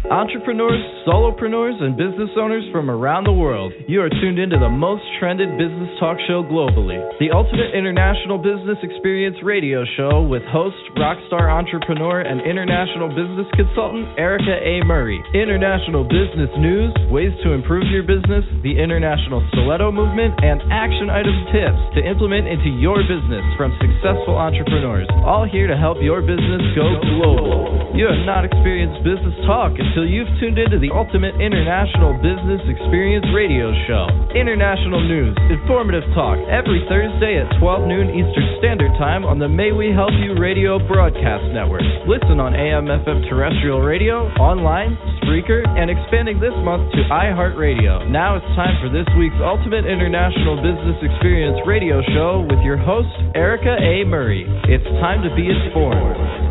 Entrepreneurs, solopreneurs, and business owners from around the world, you are tuned into the most trended business talk show globally, the Ultimate International Business Experience Radio Show with host, rockstar entrepreneur, and international business consultant Erica A. Murray. International business news, ways to improve your business, the international stiletto movement, and action item tips to implement into your business from successful entrepreneurs, all here to help your business go global. You have not experienced business talk until you've tuned into the Ultimate International Business Experience Radio Show. International news, informative talk, every Thursday at 12 noon Eastern Standard Time on the May We Help You Radio Broadcast Network. Listen on AM/FM terrestrial radio, online, Spreaker, and expanding this month to iHeartRadio. Now it's time for this week's Ultimate International Business Experience Radio Show with your host, Erica A. Murray. It's time to be informed.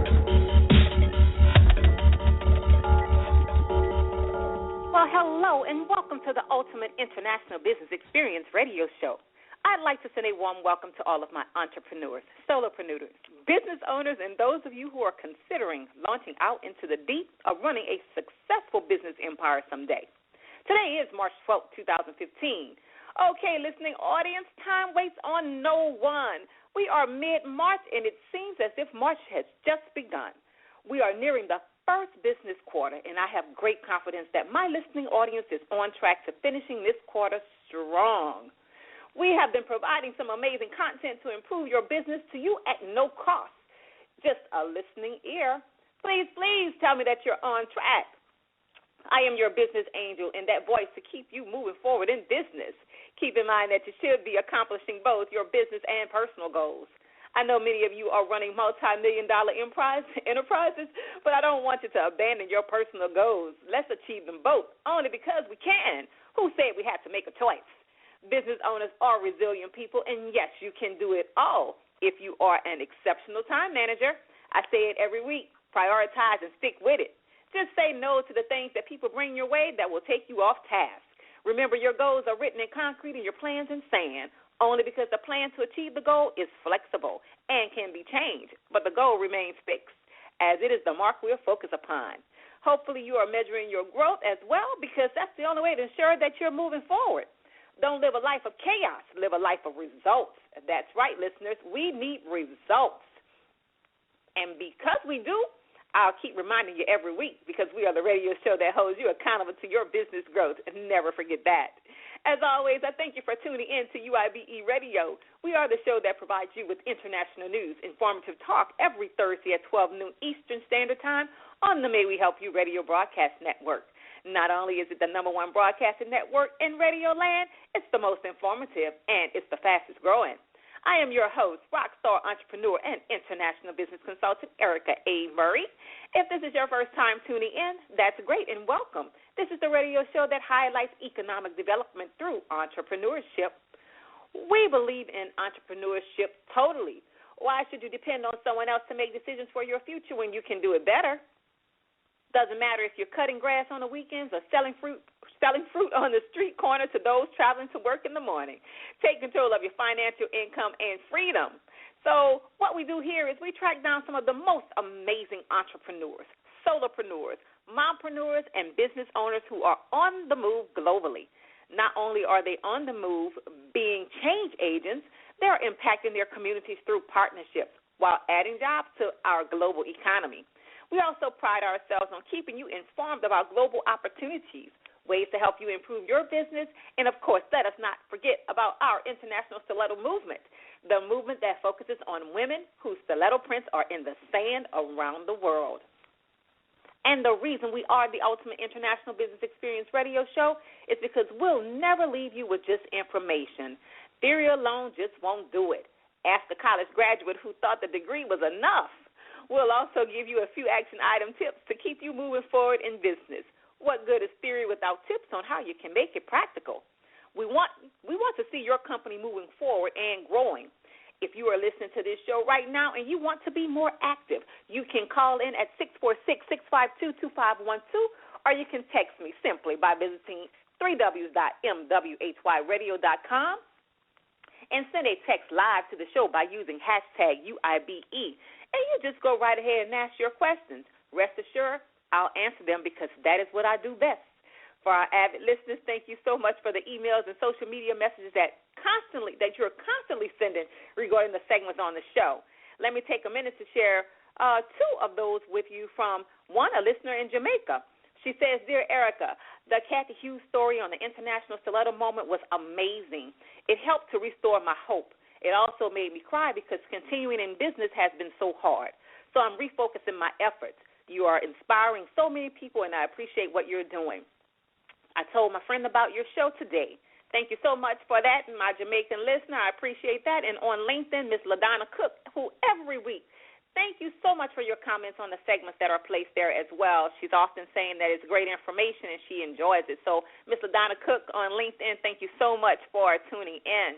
Hello and welcome to the Ultimate International Business Experience Radio Show. I'd like to send a warm welcome to all of my entrepreneurs, solopreneurs, business owners, and those of you who are considering launching out into the deep of running a successful business empire someday. Today is March 12th, 2015. Okay, listening audience, time waits on no one. We are mid-March, and it seems as if March has just begun. We are nearing the first business quarter, and I have great confidence that my listening audience is on track to finishing this quarter strong. We have been providing some amazing content to improve your business to you at no cost. Just a listening ear. Please tell me that you're on track. I am your business angel and that voice to keep you moving forward in business. Keep in mind that you should be accomplishing both your business and personal goals. I know many of you are running multi-million-dollar enterprises, but I don't want you to abandon your personal goals. Let's achieve them both, only because we can. Who said we had to make a choice? Business owners are resilient people, and yes, you can do it all if you are an exceptional time manager. I say it every week. Prioritize and stick with it. Just say no to the things that people bring your way that will take you off task. Remember, your goals are written in concrete and your plans in sand. Only because the plan to achieve the goal is flexible and can be changed, but the goal remains fixed, as it is the mark we'll focus upon. Hopefully you are measuring your growth as well, because that's the only way to ensure that you're moving forward. Don't live a life of chaos. Live a life of results. That's right, listeners. We need results. And because we do, I'll keep reminding you every week, because we are the radio show that holds you accountable to your business growth. And never forget that. As always, I thank you for tuning in to UIBE Radio. We are the show that provides you with international news, informative talk every Thursday at 12 noon Eastern Standard Time on the May We Help You Radio Broadcast Network. Not only is it the #1 broadcasting network in Radio Land, it's the most informative and it's the fastest growing. I am your host, rockstar entrepreneur and international business consultant, Erica A. Murray. If this is your first time tuning in, that's great and welcome. This is the radio show that highlights economic development through entrepreneurship. We believe in entrepreneurship totally. Why should you depend on someone else to make decisions for your future when you can do it better? Doesn't matter if you're cutting grass on the weekends or selling fruit on the street corner to those traveling to work in the morning. Take control of your financial income and freedom. So what we do here is we track down some of the most amazing entrepreneurs, solopreneurs, mompreneurs, and business owners who are on the move globally. Not only are they on the move being change agents, they're impacting their communities through partnerships while adding jobs to our global economy. We also pride ourselves on keeping you informed about global opportunities, ways to help you improve your business, and, of course, let us not forget about our international stiletto movement, the movement that focuses on women whose stiletto prints are in the sand around the world. And the reason we are the Ultimate International Business Experience Radio Show is because we'll never leave you with just information. Theory alone just won't do it. Ask a college graduate who thought the degree was enough. We'll also give you a few action item tips to keep you moving forward in business. What good is theory without tips on how you can make it practical? We want to see your company moving forward and growing. If you are listening to this show right now and you want to be more active, you can call in at 646-652-2512, or you can text me simply by visiting www.mwhyradio.com and send a text live to the show by using hashtag UIBE. And you just go right ahead and ask your questions. Rest assured, I'll answer them because that is what I do best. For our avid listeners, thank you so much for the emails and social media messages that you're constantly sending regarding the segments on the show. Let me take a minute to share two of those with you from one, a listener in Jamaica. She says, Dear Erica, the Kathy Hughes story on the International Stiletto Moment was amazing. It helped to restore my hope. It also made me cry because continuing in business has been so hard. So I'm refocusing my efforts. You are inspiring so many people, and I appreciate what you're doing. I told my friend about your show today. Thank you so much for that, my Jamaican listener. I appreciate that. And on LinkedIn, Miss LaDonna Cook, who every week, thank you so much for your comments on the segments that are placed there as well. She's often saying that it's great information and she enjoys it. So, Miss LaDonna Cook on LinkedIn, thank you so much for tuning in.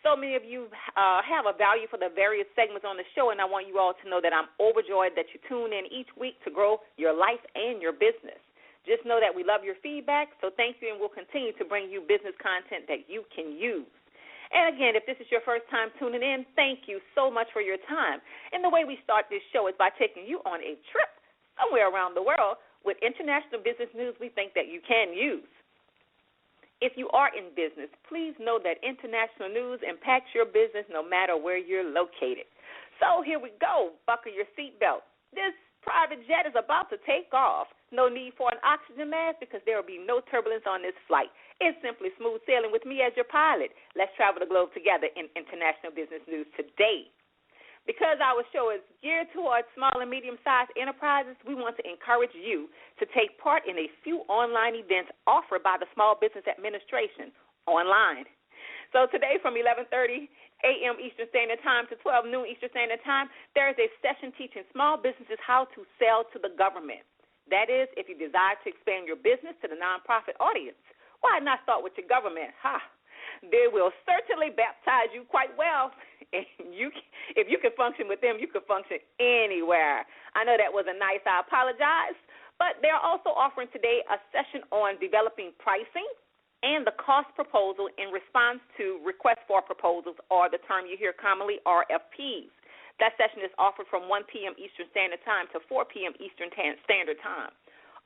So many of you have a value for the various segments on the show, and I want you all to know that I'm overjoyed that you tune in each week to grow your life and your business. Just know that we love your feedback, so thank you, and we'll continue to bring you business content that you can use. And again, if this is your first time tuning in, thank you so much for your time. And the way we start this show is by taking you on a trip somewhere around the world with international business news we think that you can use. If you are in business, please know that international news impacts your business no matter where you're located. So here we go. Buckle your seatbelt. This private jet is about to take off. No need for an oxygen mask because there will be no turbulence on this flight. It's simply smooth sailing with me as your pilot. Let's travel the globe together in international business news today. Because our show is geared towards small and medium-sized enterprises, we want to encourage you to take part in a few online events offered by the Small Business Administration online. So today from 11:30 a.m. Eastern Standard Time to 12 noon Eastern Standard Time, there is a session teaching small businesses how to sell to the government. That is, if you desire to expand your business to the nonprofit audience, why not start with your government? They will certainly baptize you quite well. And if you can function with them, you can function anywhere. I know that wasn't nice. I apologize. But they're also offering today a session on developing pricing and the cost proposal in response to requests for proposals, or the term you hear commonly, RFPs. That session is offered from 1 p.m. Eastern Standard Time to 4 p.m. Eastern Standard Time.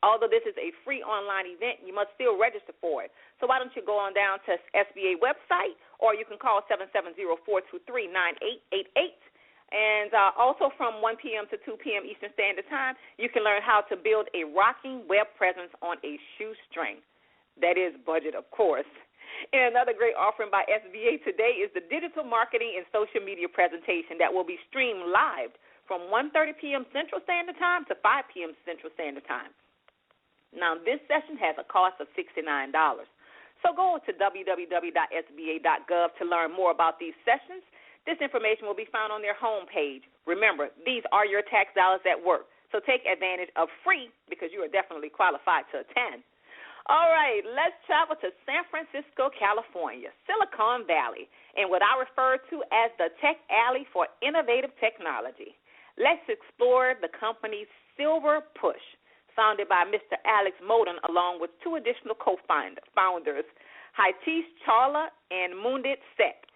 Although this is a free online event, you must still register for it. So why don't you go on down to SBA website, or you can call 770-423-9888. And also from 1 p.m. to 2 p.m. Eastern Standard Time, you can learn how to build a rocking web presence on a shoestring. That is budget, of course. And another great offering by SBA today is the digital marketing and social media presentation that will be streamed live from 1:30 p.m. Central Standard Time to 5 p.m. Central Standard Time. Now, this session has a cost of $69. So go to www.sba.gov to learn more about these sessions. This information will be found on their homepage. Remember, these are your tax dollars at work, so take advantage of free because you are definitely qualified to attend. All right, let's travel to San Francisco, California, Silicon Valley, and what I refer to as the Tech Alley for innovative technology. Let's explore the company's Silver Push, founded by Mr. Alex Moden, along with two additional co-founders, Hitesh Chawla and Mundit Sek.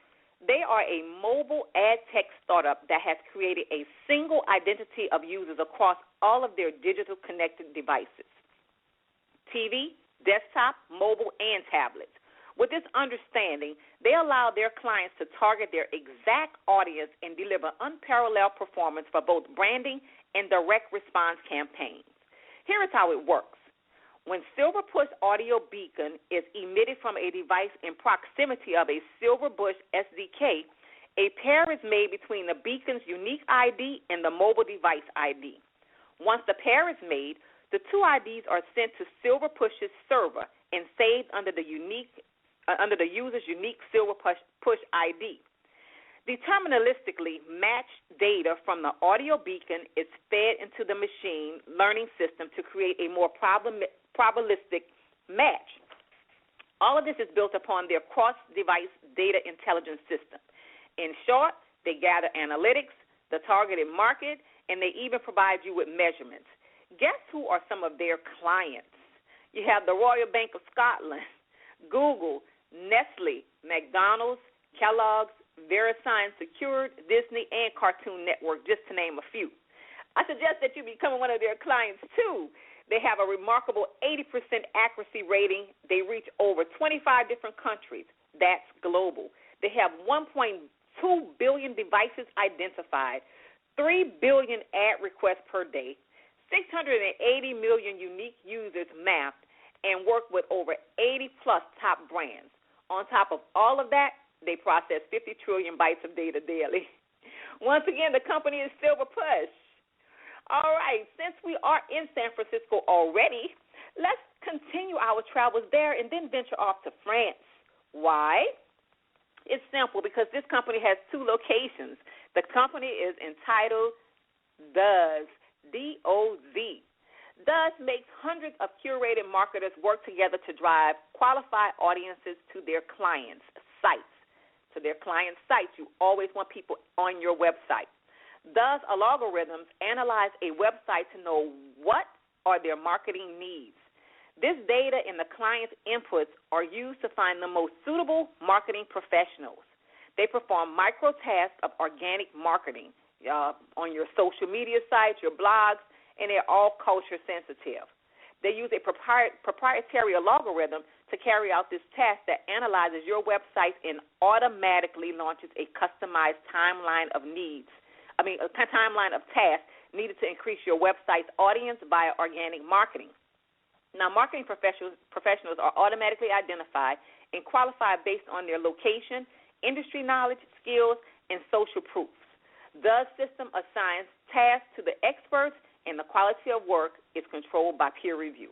They are a mobile ad tech startup that has created a single identity of users across all of their digital connected devices: TV, desktop, mobile, and tablets. With this understanding, they allow their clients to target their exact audience and deliver unparalleled performance for both branding and direct response campaigns. Here is how it works. When Silver Push audio beacon is emitted from a device in proximity of a Silverbush SDK, a pair is made between the beacon's unique ID and the mobile device ID. Once the pair is made, the two IDs are sent to Silver Push's server and saved under the user's unique Silver Push ID. Deterministically matched data from the audio beacon is fed into the machine learning system to create a more probabilistic match. All of this is built upon their cross-device data intelligence system. In short, they gather analytics, the targeted market, and they even provide you with measurements. Guess who are some of their clients? You have the Royal Bank of Scotland, Google, Nestle, McDonald's, Kellogg's, VeriSign Secured, Disney, and Cartoon Network, just to name a few. I suggest that you become one of their clients, too. They have a remarkable 80% accuracy rating. They reach over 25 different countries. That's global. They have 1.2 billion devices identified, 3 billion ad requests per day, 680 million unique users mapped, and work with over 80-plus top brands. On top of all of that, they process 50 trillion bytes of data daily. Once again, the company is Silver Push. All right, since we are in San Francisco already, let's continue our travels there and then venture off to France. Why? It's simple, because this company has 2 locations. The company is entitled Duz, D-O-Z. Duz makes hundreds of curated marketers work together to drive qualified audiences to their clients' sites. To their clients' sites, you always want people on your website. Thus, algorithms analyze a website to know what are their marketing needs. This data and the client's inputs are used to find the most suitable marketing professionals. They perform micro tasks of organic marketing on your social media sites, your blogs, and they're all culture sensitive. They use a proprietary algorithm to carry out this task that analyzes your website and automatically launches a customized timeline of tasks needed to increase your website's audience via organic marketing. Now, marketing professionals are automatically identified and qualified based on their location, industry knowledge, skills, and social proofs. The system assigns tasks to the experts, and the quality of work is controlled by peer review.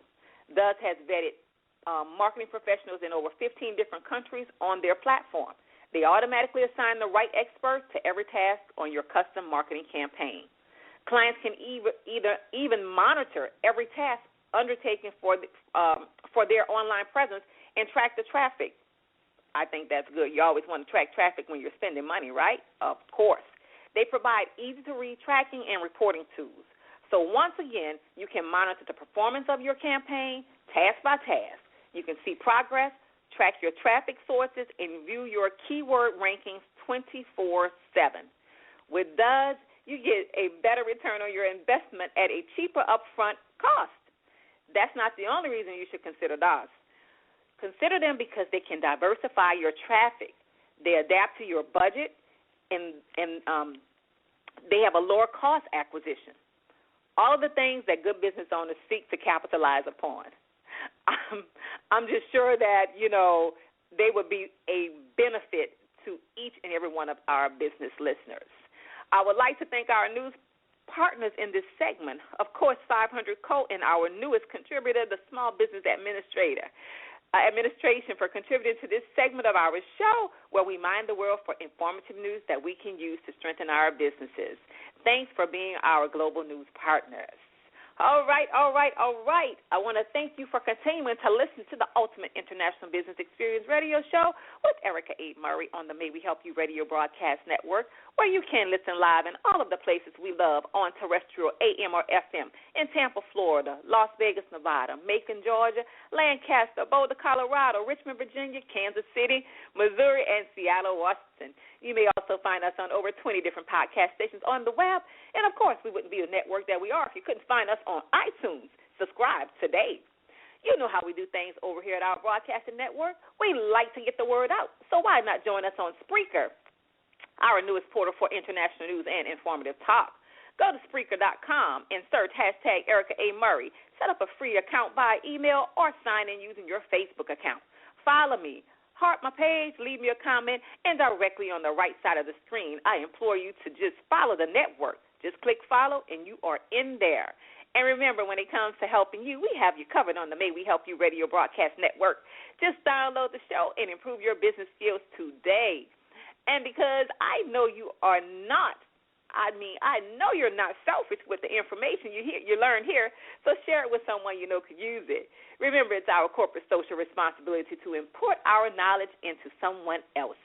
Thus has vetted marketing professionals in over 15 different countries on their platform. They automatically assign the right expert to every task on your custom marketing campaign. Clients can even monitor every task undertaken for their online presence and track the traffic. I think that's good. You always want to track traffic when you're spending money, right? Of course. They provide easy-to-read tracking and reporting tools. So once again, you can monitor the performance of your campaign task by task. You can see progress, track your traffic sources, and view your keyword rankings 24/7. With Duz, you get a better return on your investment at a cheaper upfront cost. That's not the only reason you should consider Duz. Consider them because they can diversify your traffic. They adapt to your budget, and they have a lower cost acquisition. All of the things that good business owners seek to capitalize upon. I'm just sure that, they would be a benefit to each and every one of our business listeners. I would like to thank our news partners in this segment. Of course, 500 Co. and our newest contributor, the Small Business Administration, for contributing to this segment of our show where we mine the world for informative news that we can use to strengthen our businesses. Thanks for being our global news partners. All right. I want to thank you for continuing to listen to the Ultimate International Business Experience Radio Show with Erica A. Murray on the May We Help You Radio Broadcast Network, where you can listen live in all of the places we love on terrestrial AM or FM in Tampa, Florida, Las Vegas, Nevada, Macon, Georgia, Lancaster, Boulder, Colorado, Richmond, Virginia, Kansas City, Missouri, and Seattle, Washington. You may also find us on over 20 different podcast stations on the web. And, of course, we wouldn't be the network that we are if you couldn't find us on iTunes. Subscribe today. You know how we do things over here at our broadcasting network. We like to get the word out, so why not join us on Spreaker, our newest portal for international news and informative talk. Go to Spreaker.com and search hashtag Erica A. Murray. Set up a free account by email or sign in using your Facebook account. Follow me. Heart my page, leave me a comment, and directly on the right side of the screen, I implore you to just follow the network. Just click follow, and you are in there. And remember, when it comes to helping you, we have you covered on the May We Help You Radio Broadcast Network. Just download the show and improve your business skills today. And because I know you are not, I know you're not selfish with the information you learn here, so share it with someone you know could use it. Remember, it's our corporate social responsibility to import our knowledge into someone else.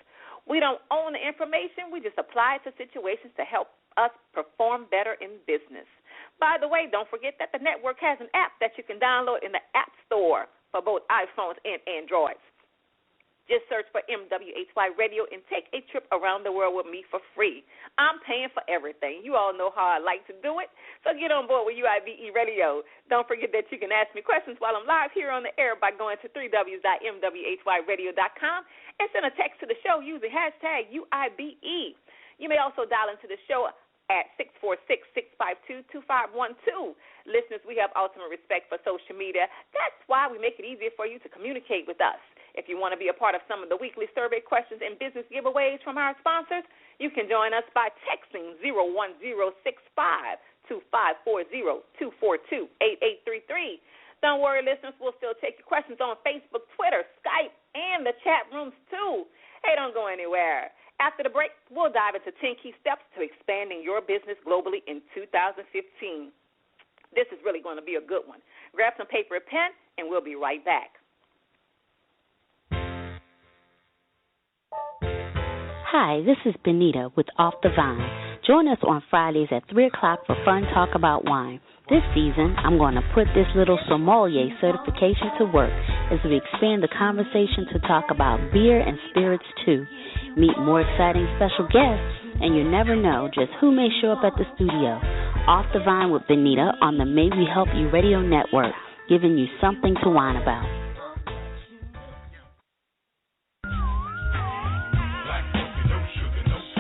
We don't own the information. We just apply it to situations to help us perform better in business. By the way, don't forget that the network has an app that you can download in the App Store for both iPhones and Androids. Just search for MWHY Radio and take a trip around the world with me for free. I'm paying for everything. You all know how I like to do it, so get on board with UIBE Radio. Don't forget that you can ask me questions while I'm live here on the air by going to www.mwhyradio.com and send a text to the show using hashtag UIBE. You may also dial into the show at 646-652-2512. Listeners, we have ultimate respect for social media. That's why we make it easier for you to communicate with us. If you want to be a part of some of the weekly survey questions and business giveaways from our sponsors, you can join us by texting 01065-2540-242-8833. Don't worry, listeners, we'll still take your questions on Facebook, Twitter, Skype, and the chat rooms, too. Hey, don't go anywhere. After the break, we'll dive into 10 key steps to expanding your business globally in 2015. This is really going to be a good one. Grab some paper and pen, and we'll be right back. Hi, this is Benita with Off the Vine. Join us on Fridays at 3 o'clock for fun talk about wine. This season, I'm going to put this little sommelier certification to work as we expand the conversation to talk about beer and spirits, too. Meet more exciting special guests, and you never know just who may show up at the studio. Off the Vine with Benita on the May We Help You Radio Network, giving you something to whine about.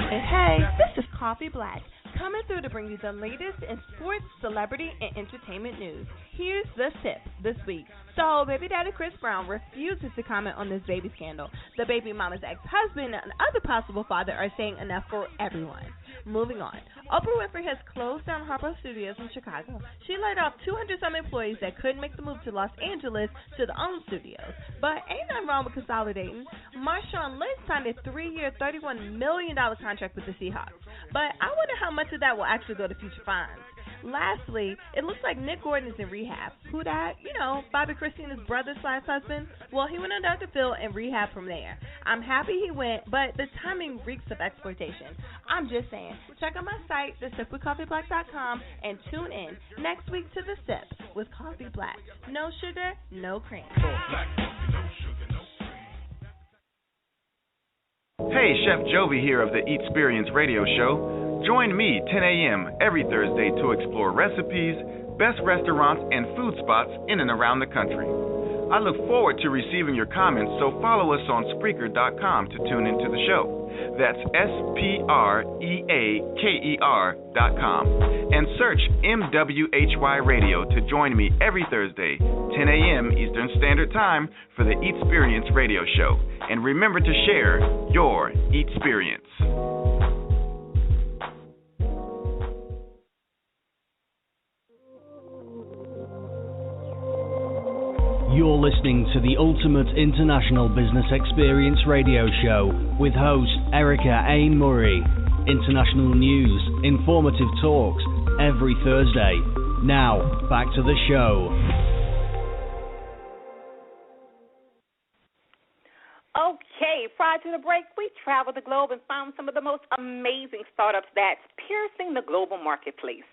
Hey, this is Coffee Black, coming through to bring you the latest in sports, celebrity, and entertainment news. Here's the tip this week. So, baby daddy Chris Brown refuses to comment on this baby scandal. The baby mama's ex-husband and other possible father are saying enough for everyone. Moving on. Oprah Winfrey has closed down Harpo Studios in Chicago. She laid off 200-some employees that couldn't make the move to Los Angeles to their own studios. But ain't nothing wrong with consolidating. Marshawn Lynch signed a 3-year, $31 million contract with the Seahawks. But I wonder how much of that will actually go to future funds. Lastly, it looks like Nick Gordon is in rehab. Who that? You know, Bobby Christina's brother/husband. Well, he went on Dr. Phil and rehab from there. I'm happy he went, but the timing reeks of exploitation. I'm just saying. Check out my site, thesipwithcoffeeblack.com, and tune in next week to The Sip with Coffee Black. No sugar, no cream. Hey, Chef Jovi here of the Eatsperience Radio Show. Join me 10 a.m. every Thursday to explore recipes, best restaurants, and food spots in and around the country. I look forward to receiving your comments, so follow us on Spreaker.com to tune into the show. That's SPREAKER.com. And search MWHY Radio to join me every Thursday, 10 a.m. Eastern Standard Time for the Eatsperience Radio Show. And remember to share your Eatsperience. You're listening to the Ultimate International Business Experience Radio Show with host Erica A. Murray. International news, informative talks, every Thursday. Now, back to the show. Okay, prior to the break, we traveled the globe and found some of the most amazing startups that's piercing the global marketplace.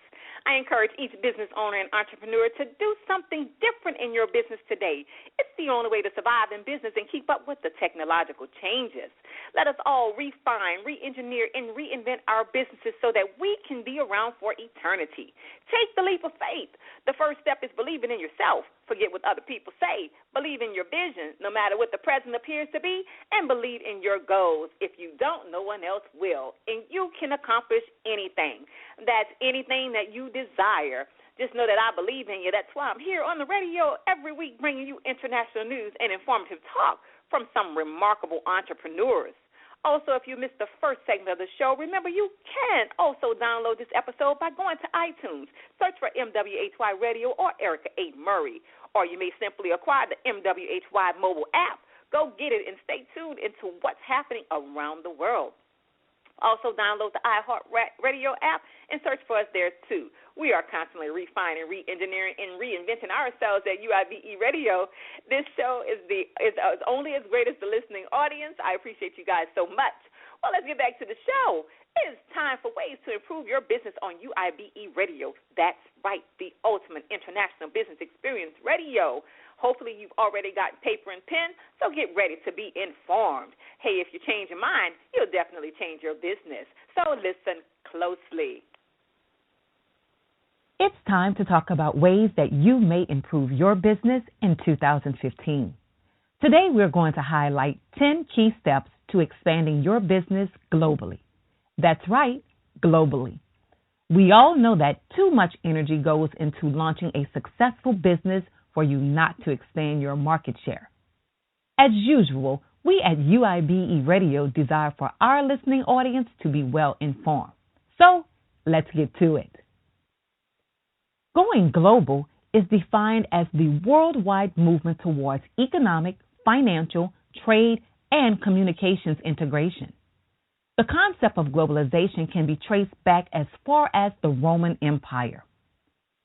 I encourage each business owner and entrepreneur to do something different in your business today. It's the only way to survive in business and keep up with the technological changes. Let us all refine, re-engineer, and reinvent our businesses so that we can be around for eternity. Take the leap of faith. The first step is believing in yourself. Forget what other people say. Believe in your vision, no matter what the present appears to be, and believe in your goals. If you don't, no one else will, and you can accomplish anything. That's anything that you desire. Just know that I believe in you. That's why I'm here on the radio every week bringing you international news and informative talk from some remarkable entrepreneurs. Also, if you missed the first segment of the show, remember you can also download this episode by going to iTunes. Search for MWHY Radio or Erica A. Murray. Or you may simply acquire the MWHY mobile app. Go get it and stay tuned into what's happening around the world. Also, download the iHeart Radio app and search for us there, too. We are constantly refining, re-engineering, and reinventing ourselves at UIBE Radio. This show is only as great as the listening audience. I appreciate you guys so much. Well, let's get back to the show. It's time for ways to improve your business on UIBE Radio. That's right, the ultimate international business experience radio. Hopefully you've already got paper and pen, so get ready to be informed. Hey, if you change your mind, you'll definitely change your business. So listen closely. It's time to talk about ways that you may improve your business in 2015. Today we're going to highlight 10 key steps to expanding your business globally. That's right, globally. We all know that too much energy goes into launching a successful business for you not to expand your market share. As usual, we at UIBE Radio desire for our listening audience to be well informed. So, let's get to it. Going global is defined as the worldwide movement towards economic, financial, trade, and communications integration. The concept of globalization can be traced back as far as the Roman Empire.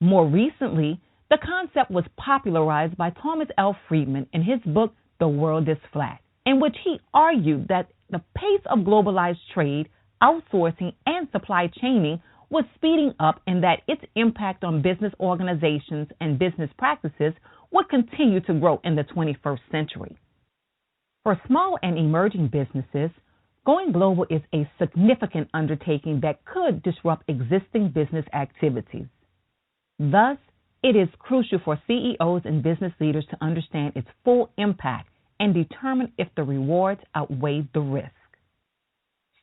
More recently, the concept was popularized by Thomas L. Friedman in his book, The World is Flat, in which he argued that the pace of globalized trade, outsourcing, and supply chaining was speeding up and that its impact on business organizations and business practices would continue to grow in the 21st century. For small and emerging businesses, going global is a significant undertaking that could disrupt existing business activities. Thus, it is crucial for CEOs and business leaders to understand its full impact and determine if the rewards outweigh the risk.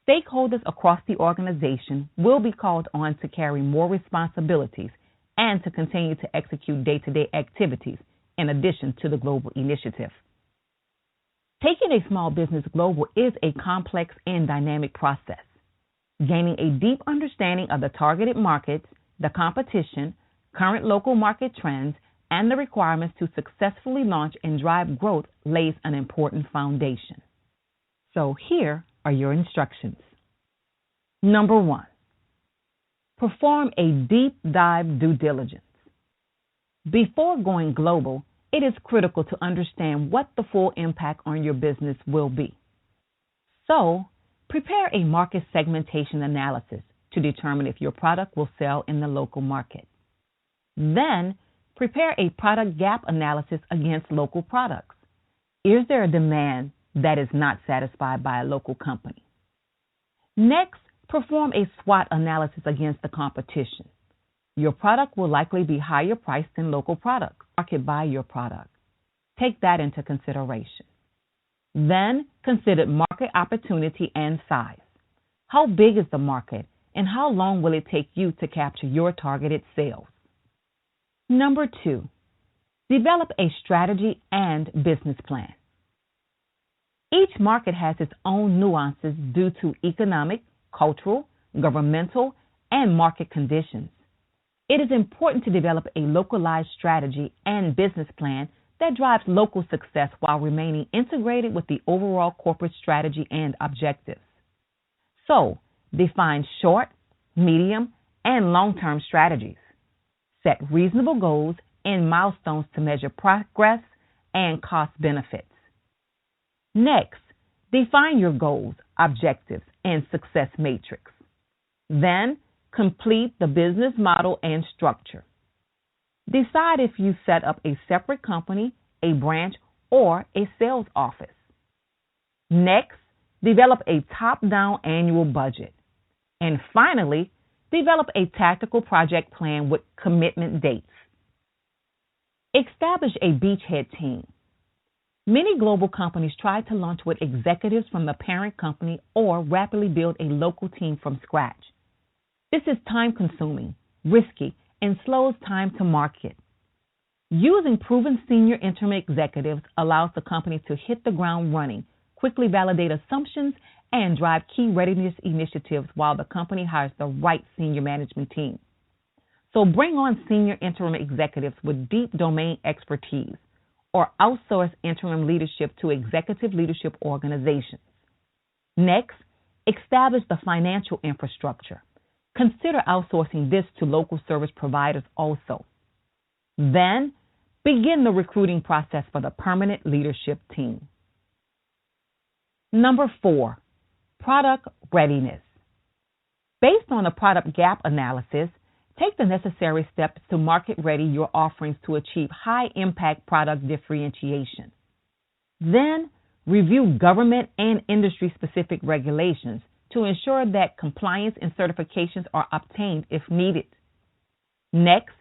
Stakeholders across the organization will be called on to carry more responsibilities and to continue to execute day-to-day activities in addition to the global initiative. Taking a small business global is a complex and dynamic process. Gaining a deep understanding of the targeted markets, the competition, current local market trends, and the requirements to successfully launch and drive growth lays an important foundation. So here are your instructions. Number 1, perform a deep dive due diligence. Before going global, it is critical to understand what the full impact on your business will be. So, prepare a market segmentation analysis to determine if your product will sell in the local market. Then, prepare a product gap analysis against local products. Is there a demand that is not satisfied by a local company? Next, perform a SWOT analysis against the competition. Your product will likely be higher priced than local products. Market by your product. Take that into consideration. Then consider market opportunity and size. How big is the market and how long will it take you to capture your targeted sales? Number 2, develop a strategy and business plan. Each market has its own nuances due to economic, cultural, governmental, and market conditions. It is important to develop a localized strategy and business plan that drives local success while remaining integrated with the overall corporate strategy and objectives. So, define short, medium, and long-term strategies. Set reasonable goals and milestones to measure progress and cost benefits. Next, define your goals, objectives, and success matrix. Then, complete the business model and structure. Decide if you set up a separate company, a branch, or a sales office. Next, develop a top-down annual budget. And finally, develop a tactical project plan with commitment dates. Establish a beachhead team. Many global companies try to launch with executives from the parent company or rapidly build a local team from scratch. This is time-consuming, risky, and slows time to market. Using proven senior interim executives allows the company to hit the ground running, quickly validate assumptions, and drive key readiness initiatives while the company hires the right senior management team. So bring on senior interim executives with deep domain expertise or outsource interim leadership to executive leadership organizations. Next, establish the financial infrastructure. Consider outsourcing this to local service providers also. Then, begin the recruiting process for the permanent leadership team. Number 4, product readiness. Based on a product gap analysis, take the necessary steps to market ready your offerings to achieve high-impact product differentiation. Then, review government and industry-specific regulations to ensure that compliance and certifications are obtained if needed. Next,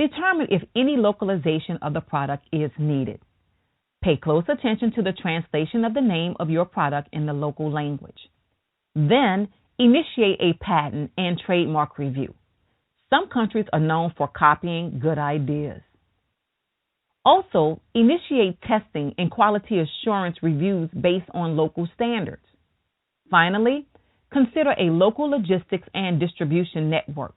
determine if any localization of the product is needed. Pay close attention to the translation of the name of your product in the local language. Then, initiate a patent and trademark review. Some countries are known for copying good ideas. Also, initiate testing and quality assurance reviews based on local standards. Finally, consider a local logistics and distribution network.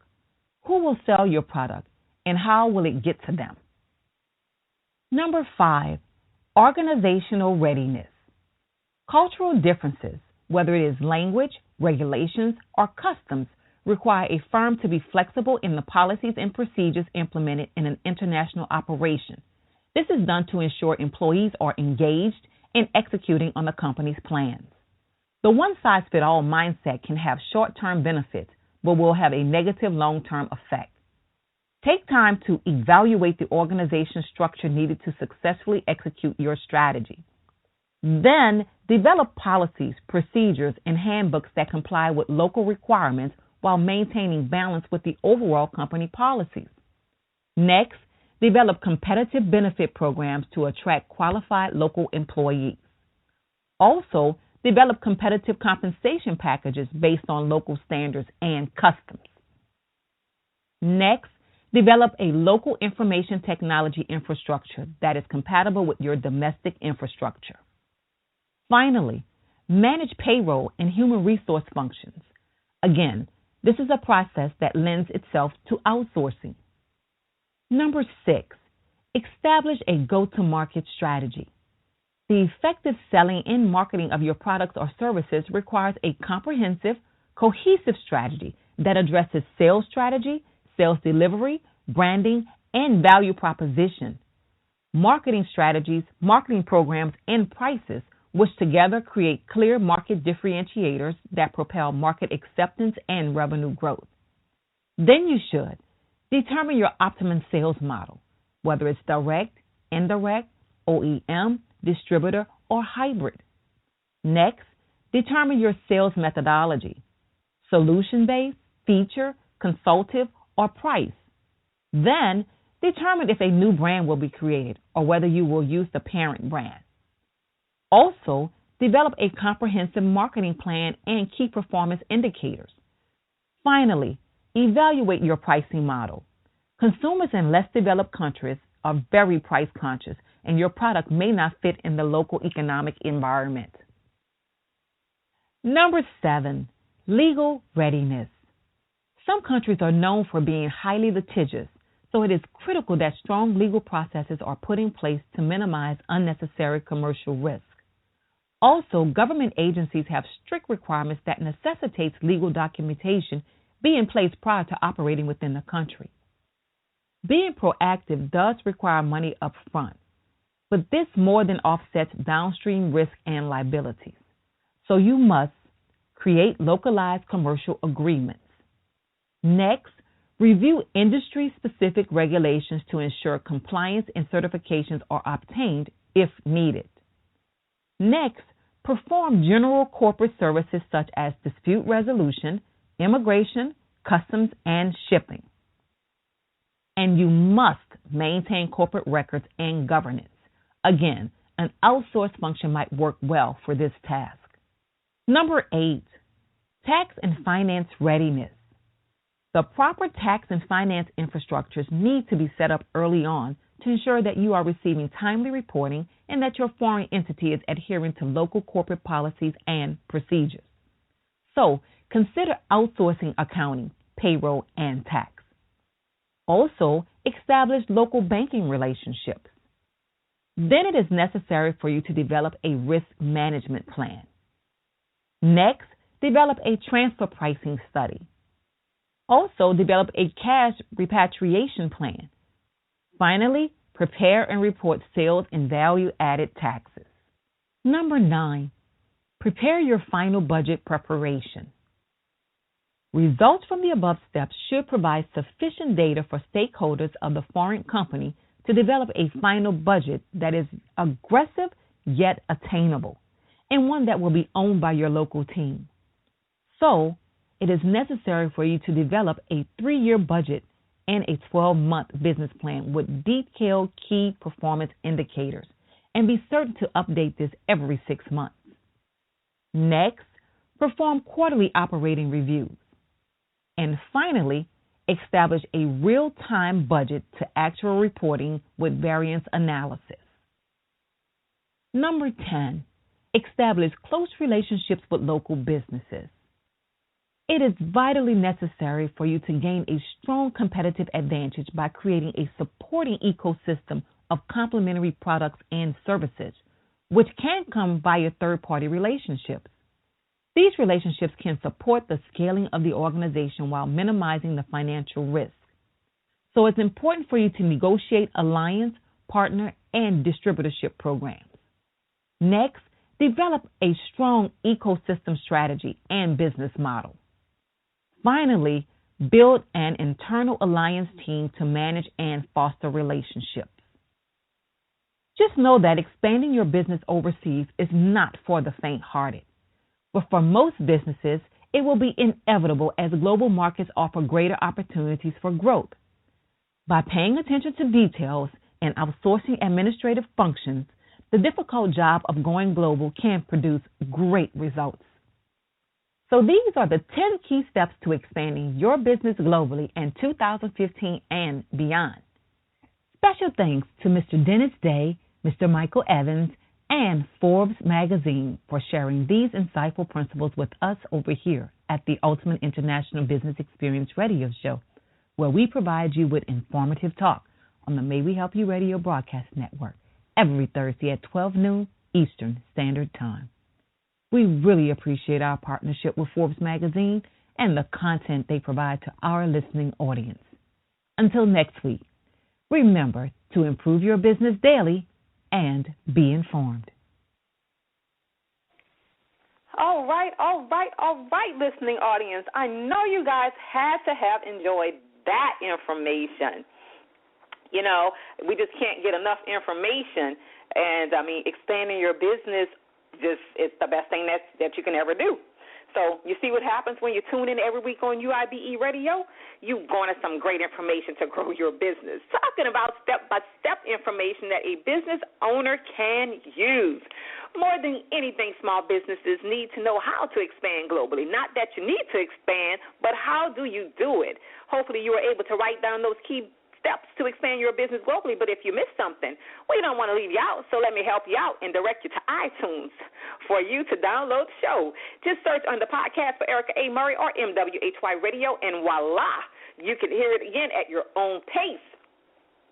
Who will sell your product and how will it get to them? Number 5, organizational readiness. Cultural differences, whether it is language, regulations, or customs, require a firm to be flexible in the policies and procedures implemented in an international operation. This is done to ensure employees are engaged in executing on the company's plans. The one-size-fits-all mindset can have short-term benefits, but will have a negative long-term effect. Take time to evaluate the organization structure needed to successfully execute your strategy. Then, develop policies, procedures, and handbooks that comply with local requirements while maintaining balance with the overall company policies. Next, develop competitive benefit programs to attract qualified local employees. Also, develop competitive compensation packages based on local standards and customs. Next, develop a local information technology infrastructure that is compatible with your domestic infrastructure. Finally, manage payroll and human resource functions. Again, this is a process that lends itself to outsourcing. Number 6, establish a go-to-market strategy. The effective selling and marketing of your products or services requires a comprehensive, cohesive strategy that addresses sales strategy, sales delivery, branding, and value proposition. Marketing strategies, marketing programs, and prices, which together create clear market differentiators that propel market acceptance and revenue growth. Then you should determine your optimum sales model, whether it's direct, indirect, OEM, distributor, or hybrid. Next, determine your sales methodology, solution-based, feature, consultative, or price. Then, determine if a new brand will be created or whether you will use the parent brand. Also, develop a comprehensive marketing plan and key performance indicators. Finally, evaluate your pricing model. Consumers in less developed countries are very price conscious, and your product may not fit in the local economic environment. Number 7, legal readiness. Some countries are known for being highly litigious, so it is critical that strong legal processes are put in place to minimize unnecessary commercial risk. Also, government agencies have strict requirements that necessitates legal documentation be in place prior to operating within the country. Being proactive does require money up front, but this more than offsets downstream risk and liabilities. So you must create localized commercial agreements. Next, review industry-specific regulations to ensure compliance and certifications are obtained if needed. Next, perform general corporate services such as dispute resolution, immigration, customs, and shipping. And you must maintain corporate records and governance. Again, an outsourced function might work well for this task. Number 8, tax and finance readiness. The proper tax and finance infrastructures need to be set up early on to ensure that you are receiving timely reporting and that your foreign entity is adhering to local corporate policies and procedures. So, consider outsourcing accounting, payroll, and tax. Also, establish local banking relationships. Then it is necessary for you to develop a risk management plan. Next, develop a transfer pricing study. Also, develop a cash repatriation plan. Finally, prepare and report sales and value-added taxes. Number 9, prepare your final budget preparation. Results from the above steps should provide sufficient data for stakeholders of the foreign company to develop a final budget that is aggressive yet attainable, and one that will be owned by your local team. So, it is necessary for you to develop a 3-year budget and a 12-month business plan with detailed key performance indicators, and be certain to update this every 6 months. Next, perform quarterly operating reviews. And finally, establish a real-time budget to actual reporting with variance analysis. Number 10, establish close relationships with local businesses. It is vitally necessary for you to gain a strong competitive advantage by creating a supporting ecosystem of complementary products and services, which can come via third-party relationships. These relationships can support the scaling of the organization while minimizing the financial risk. So it's important for you to negotiate alliance, partner, and distributorship programs. Next, develop a strong ecosystem strategy and business model. Finally, build an internal alliance team to manage and foster relationships. Just know that expanding your business overseas is not for the faint-hearted. But for most businesses, it will be inevitable as global markets offer greater opportunities for growth. By paying attention to details and outsourcing administrative functions, the difficult job of going global can produce great results. So these are the 10 key steps to expanding your business globally in 2015 and beyond. Special thanks to Mr. Dennis Day, Mr. Michael Evans, and Forbes magazine for sharing these insightful principles with us over here at the Ultimate International Business Experience Radio Show, where we provide you with informative talk on the May We Help You Radio Broadcast Network every Thursday at 12 noon Eastern Standard Time. We really appreciate our partnership with Forbes magazine and the content they provide to our listening audience. Until next week, remember to improve your business daily and be informed. All right, listening audience. I know you guys had to have enjoyed that information. You know, we just can't get enough information. And, I mean, expanding your business it's the best thing that you can ever do. So you see what happens when you tune in every week on UIBE Radio? You garner some great information to grow your business. Talking about step-by-step information that a business owner can use. More than anything, small businesses need to know how to expand globally. Not that you need to expand, but how do you do it? Hopefully you were able to write down those key steps to expand your business globally, but if you missed something, we don't want to leave you out, so let me help you out and direct you to iTunes for you to download the show. Just search on the podcast for Erica A. Murray or MWHY Radio, and voila, you can hear it again at your own pace.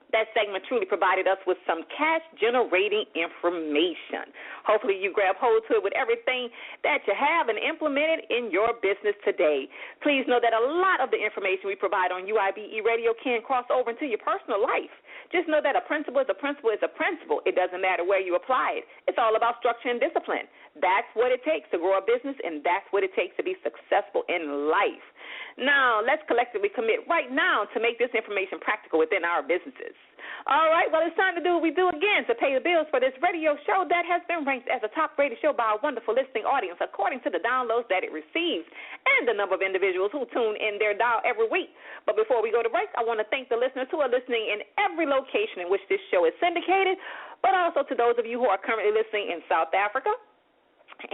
That segment truly provided us with some cash-generating information. Hopefully you grab hold to it with everything that you have and implement it in your business today. Please know that a lot of the information we provide on UIBE Radio can cross over into your personal life. Just know that a principle is a principle is a principle. It doesn't matter where you apply it. It's all about structure and discipline. That's what it takes to grow a business, and that's what it takes to be successful in life. Now, let's collectively commit right now to make this information practical within our businesses. All right, well, it's time to do what we do again to pay the bills for this radio show that has been ranked as a top-rated show by our wonderful listening audience according to the downloads that it receives and the number of individuals who tune in their dial every week. But before we go to break, I want to thank the listeners who are listening in every location in which this show is syndicated, but also to those of you who are currently listening in South Africa,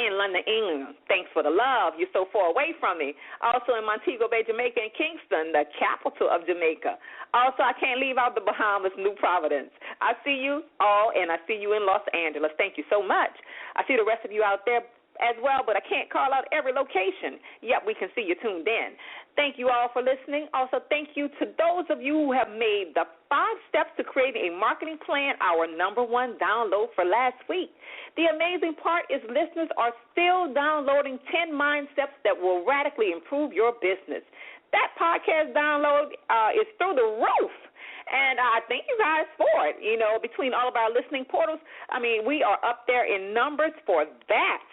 in London, England. Thanks for the love. You're so far away from me. Also in Montego Bay, Jamaica, and Kingston, the capital of Jamaica. Also, I can't leave out the Bahamas, New Providence. I see you all, and I see you in Los Angeles. Thank you so much. I see the rest of you out there as well, but I can't call out every location. Yep, we can see you tuned in. Thank you all for listening. Also, thank you to those of you who have made the 5 steps to creating a marketing plan our #1 download for last week. The amazing part is listeners are still downloading 10 mind steps that will radically improve your business. That podcast download is through the roof. And I thank you guys for it. You know, between all of our listening portals, I mean, we are up there in numbers for that.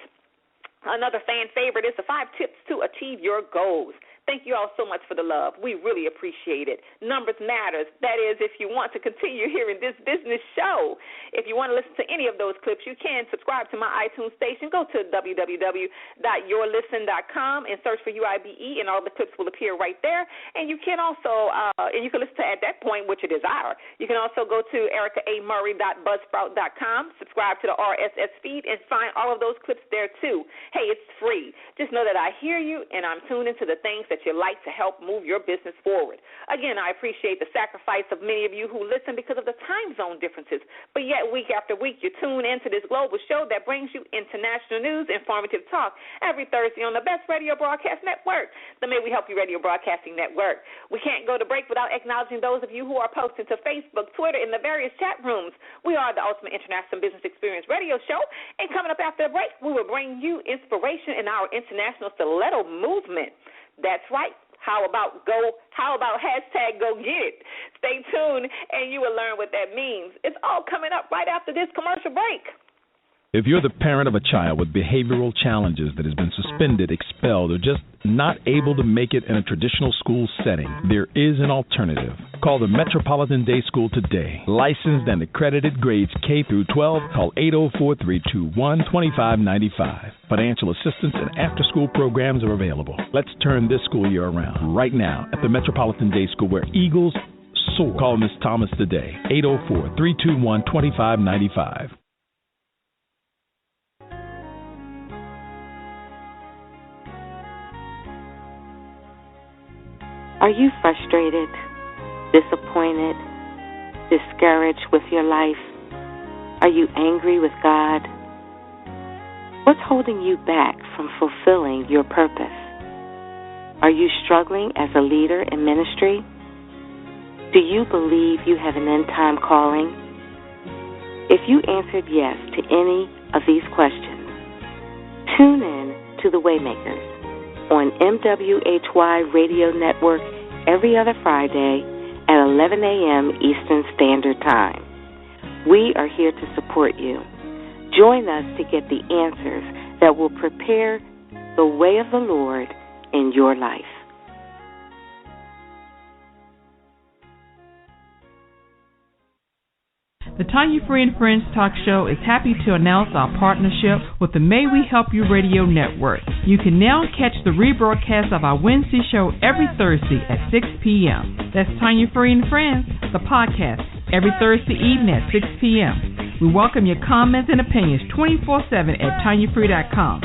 Another fan favorite is the 5 tips to achieve your goals. Thank you all so much for the love. We really appreciate it. Numbers matters. That is, if you want to continue hearing this business show. If you want to listen to any of those clips, you can subscribe to my iTunes station. Go to www.yourlisten.com and search for UIBE, and all the clips will appear right there. And you can also, and you can listen to at that point, which you desire. You can also go to ericaaMurray.buzzsprout.com, subscribe to the RSS feed, and find all of those clips there too. Hey, it's free. Just know that I hear you, and I'm tuned into the things that you like to help move your business forward. Again, I appreciate the sacrifice of many of you who listen because of the time zone differences, but yet week after week you tune into this global show that brings you international news, informative talk every Thursday on the Best Radio Broadcast Network, the May We Help You Radio Broadcasting Network. We can't go to break without acknowledging those of you who are posting to Facebook, Twitter, and the various chat rooms. We are the Ultimate International Business Experience Radio Show, and coming up after the break, we will bring you inspiration in our international stiletto movement. That's right. How about hashtag go get it? Stay tuned, and you will learn what that means. It's all coming up right after this commercial break. If you're the parent of a child with behavioral challenges that has been suspended, expelled, or just not able to make it in a traditional school setting, there is an alternative. Call the Metropolitan Day School today. Licensed and accredited grades K through 12. Call 804-321-2595. Financial assistance and after-school programs are available. Let's turn this school year around right now at the Metropolitan Day School, where Eagles soar. Call Ms. Thomas today. 804-321-2595. Are you frustrated, disappointed, discouraged with your life? Are you angry with God? What's holding you back from fulfilling your purpose? Are you struggling as a leader in ministry? Do you believe you have an end-time calling? If you answered yes to any of these questions, tune in to The Waymakers on MWHY Radio Network every other Friday at 11 a.m. Eastern Standard Time. We are here to support you. Join us to get the answers that will prepare the way of the Lord in your life. The Tanya Free and Friends Talk Show is happy to announce our partnership with the May We Help You Radio Network. You can now catch the rebroadcast of our Wednesday show every Thursday at 6 p.m. That's Tanya Free and Friends, the podcast, every Thursday evening at 6 p.m. We welcome your comments and opinions 24/7 at TanyaFree.com,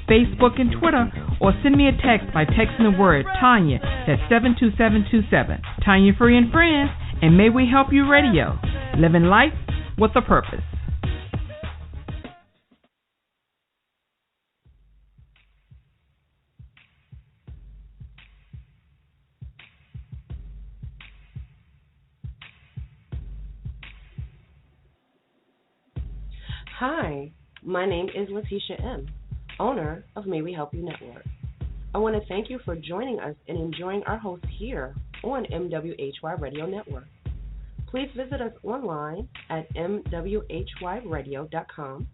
Facebook and Twitter, or send me a text by texting the word Tanya, that's 72727. Tanya Free and Friends, and May We Help You Radio. Living life with a purpose. Hi, my name is Letitia M., owner of May We Help You Network. I want to thank you for joining us and enjoying our hosts here on MWHY Radio Network. Please visit us online at mwhyradio.com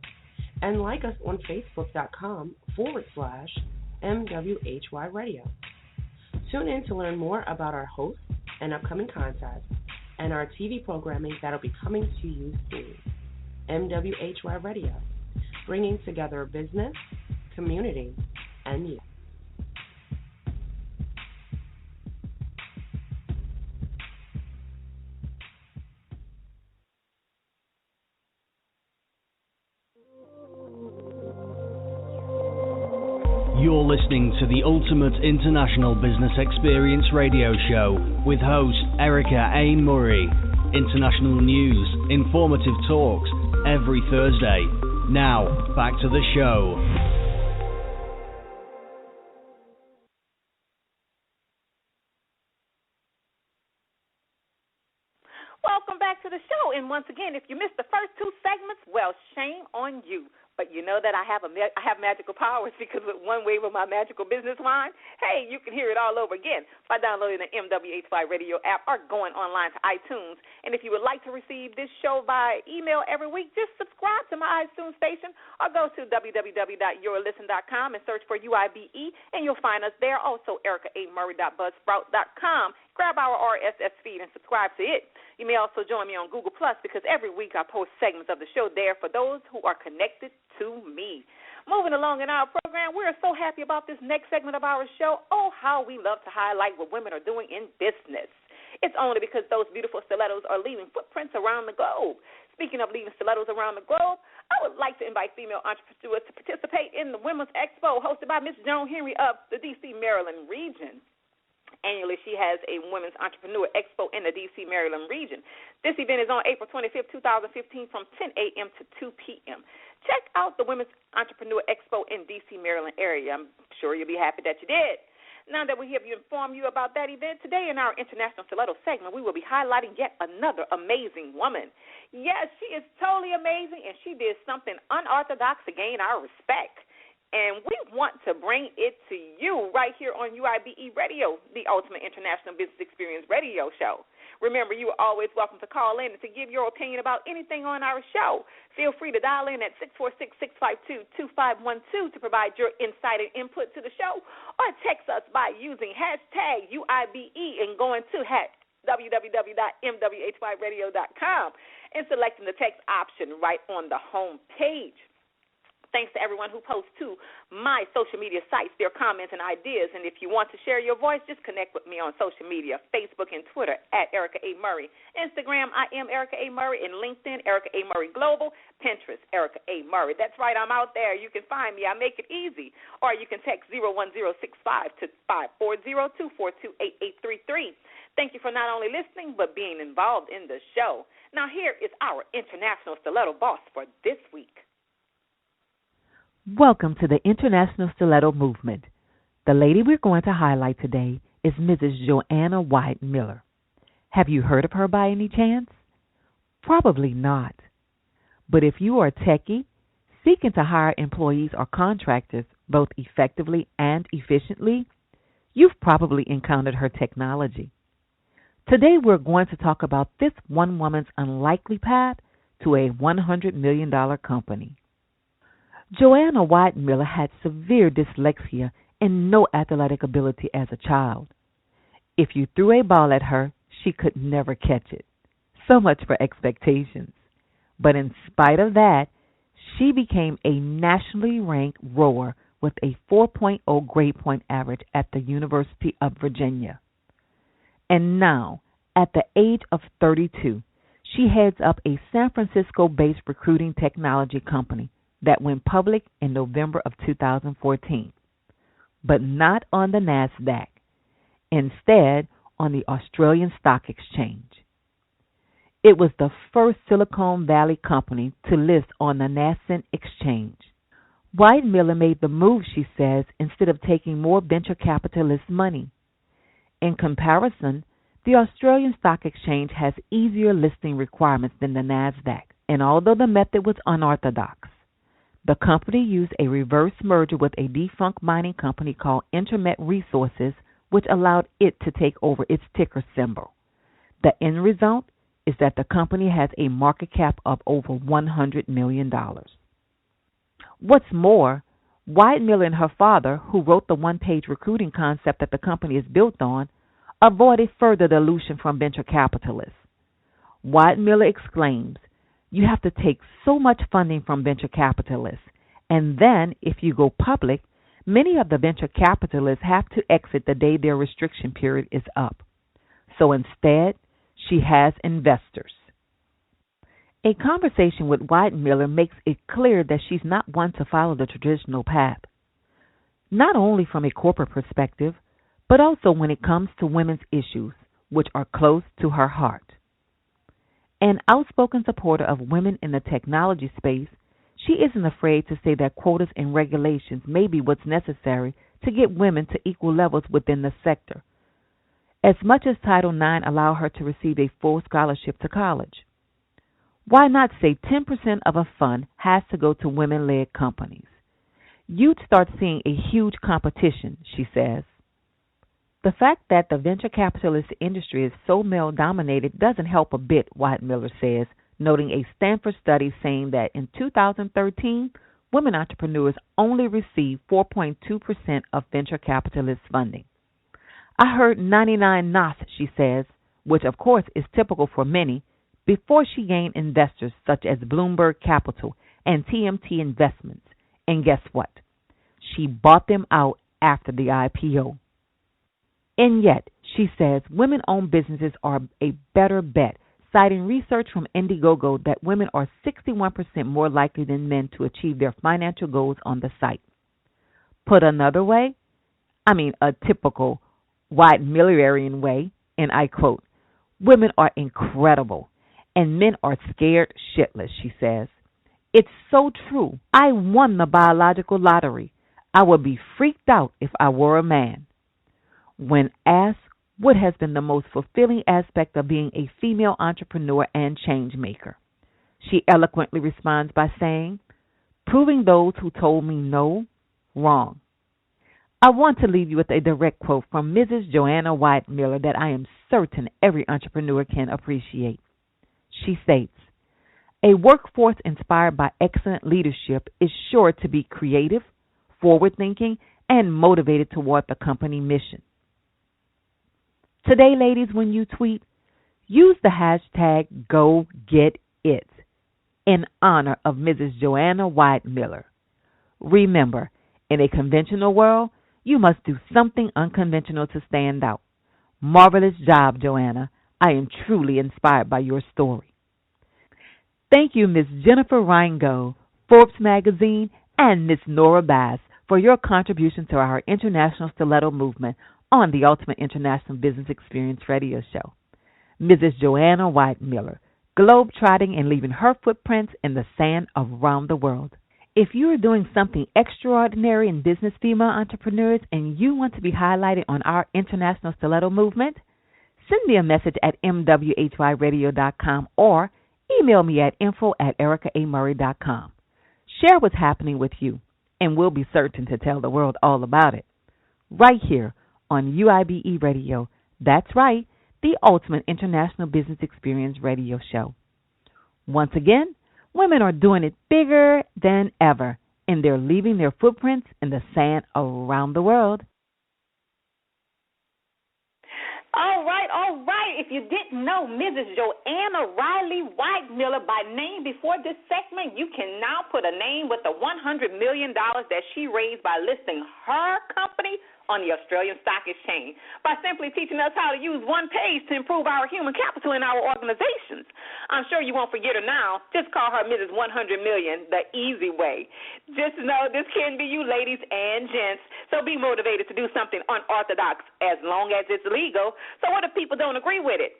and like us on facebook.com/MWHY Radio. Tune in to learn more about our hosts and upcoming contests and our TV programming that will be coming to you soon. MWHY Radio, bringing together business, community, and youth. You're listening to the Ultimate International Business Experience Radio Show with host Erica A. Murray. International news, informative talks, every Thursday. Now, back to the show. Welcome back to the show. And once again, if you missed the first two segments, well, shame on you. But you know that I have magical powers because with one wave of my magical business wine, hey, you can hear it all over again by downloading the MWHY Radio app or going online to iTunes. And if you would like to receive this show by email every week, just subscribe to my iTunes station or go to www.yourlisten.com and search for UIBE, and you'll find us there. Also, ericamurray.buzzsprout.com. Grab our RSS feed and subscribe to it. You may also join me on Google Plus because every week I post segments of the show there for those who are connected to me. Moving along in our program, we are so happy about this next segment of our show. Oh, how we love to highlight what women are doing in business. It's only because those beautiful stilettos are leaving footprints around the globe. Speaking of leaving stilettos around the globe, I would like to invite female entrepreneurs to participate in the Women's Expo hosted by Ms. Joan Henry of the D.C., Maryland region. Annually, she has a Women's Entrepreneur Expo in the D.C., Maryland region. This event is on April 25, 2015 from 10 a.m. to 2 p.m. Check out the Women's Entrepreneur Expo in D.C., Maryland area. I'm sure you'll be happy that you did. Now that we have informed you about that event, today in our International Stiletto segment, we will be highlighting yet another amazing woman. Yes, she is totally amazing, and she did something unorthodox to gain our respect. And we want to bring it to you right here on UIBE Radio, the Ultimate International Business Experience Radio Show. Remember, you are always welcome to call in and to give your opinion about anything on our show. Feel free to dial in at 646-652-2512 to provide your insight and input to the show, or text us by using hashtag UIBE and going to www.mwhyradio.com and selecting the text option right on the home page. Thanks to everyone who posts to my social media sites their comments and ideas. And if you want to share your voice, just connect with me on social media, Facebook and Twitter at Erica A. Murray. Instagram, I am Erica A. Murray. And LinkedIn, Erica A. Murray Global. Pinterest, Erica A. Murray. That's right, I'm out there. You can find me. I make it easy. Or you can text 01065 to 540-242-8833. Thank you for not only listening, but being involved in the show. Now here is our International Stiletto boss for this week. Welcome to the International Stiletto Movement. The lady we're going to highlight today is Mrs. Joanna White Miller. Have you heard of her by any chance? Probably not. But if you are a techie seeking to hire employees or contractors both effectively and efficiently, you've probably encountered her technology. Today we're going to talk about this one woman's unlikely path to a $100 million company. Joanna White Miller had severe dyslexia and no athletic ability as a child. If you threw a ball at her, she could never catch it. So much for expectations. But in spite of that, she became a nationally ranked rower with a 4.0 grade point average at the University of Virginia. And now, at the age of 32, she heads up a San Francisco-based recruiting technology company that went public in November of 2014, but not on the NASDAQ, instead on the Australian Stock Exchange. It was the first Silicon Valley company to list on the nascent exchange. White Miller made the move, she says, instead of taking more venture capitalist money. In comparison, the Australian Stock Exchange has easier listing requirements than the NASDAQ, and although the method was unorthodox, the company used a reverse merger with a defunct mining company called Intermet Resources, which allowed it to take over its ticker symbol. The end result is that the company has a market cap of over $100 million. What's more, White Miller and her father, who wrote the one-page recruiting concept that the company is built on, avoided further dilution from venture capitalists. White Miller exclaims, "You have to take so much funding from venture capitalists, and then if you go public, many of the venture capitalists have to exit the day their restriction period is up. So instead, she has investors." A conversation with White Miller makes it clear that she's not one to follow the traditional path, not only from a corporate perspective, but also when it comes to women's issues, which are close to her heart. An outspoken supporter of women in the technology space, she isn't afraid to say that quotas and regulations may be what's necessary to get women to equal levels within the sector, as much as Title IX allow her to receive a full scholarship to college. Why not say 10% of a fund has to go to women-led companies? You'd start seeing a huge competition, she says. The fact that the venture capitalist industry is so male-dominated doesn't help a bit, White-Miller says, noting a Stanford study saying that in 2013, women entrepreneurs only received 4.2% of venture capitalist funding. I heard 99 NOS, she says, which of course is typical for many, before she gained investors such as Bloomberg Capital and TMT Investments. And guess what? She bought them out after the IPO. And yet, she says, women-owned businesses are a better bet, citing research from Indiegogo that women are 61% more likely than men to achieve their financial goals on the site. Put another way, a typical White-Millerian way, and I quote, women are incredible, and men are scared shitless, she says. It's so true. I won the biological lottery. I would be freaked out if I were a man. When asked what has been the most fulfilling aspect of being a female entrepreneur and change maker, she eloquently responds by saying, proving those who told me no wrong. I want to leave you with a direct quote from Mrs. Joanna White-Miller that I am certain every entrepreneur can appreciate. She states, a workforce inspired by excellent leadership is sure to be creative, forward-thinking, and motivated toward the company mission. Today, ladies, when you tweet, use the hashtag #GoGetIt in honor of Mrs. Joanna White-Miller. Remember, in a conventional world, you must do something unconventional to stand out. Marvelous job, Joanna. I am truly inspired by your story. Thank you, Ms. Jennifer Reingold, Forbes Magazine, and Ms. Nora Bass for your contribution to our international stiletto movement on the Ultimate International Business Experience Radio Show. Mrs. Joanna White-Miller, globe-trotting and leaving her footprints in the sand around the world. If you are doing something extraordinary in business, female entrepreneurs, and you want to be highlighted on our international stiletto movement, send me a message at mwhyradio.com or email me at info@ericaaMurray.com. Share what's happening with you, and we'll be certain to tell the world all about it. Right here on UIBE Radio. That's right, the Ultimate International Business Experience Radio Show. Once again, women are doing it bigger than ever, and they're leaving their footprints in the sand around the world. All right. If you didn't know Mrs. Joanna Riley White-Miller by name before this segment, you can now put a name with the $100 million that she raised by listing her company on the Australian Stock Exchange by simply teaching us how to use one page to improve our human capital in our organizations. I'm sure you won't forget her now. Just call her Mrs. 100 Million, the easy way. Just know this can be you, ladies and gents, so be motivated to do something unorthodox as long as it's legal. So what if people don't agree with it?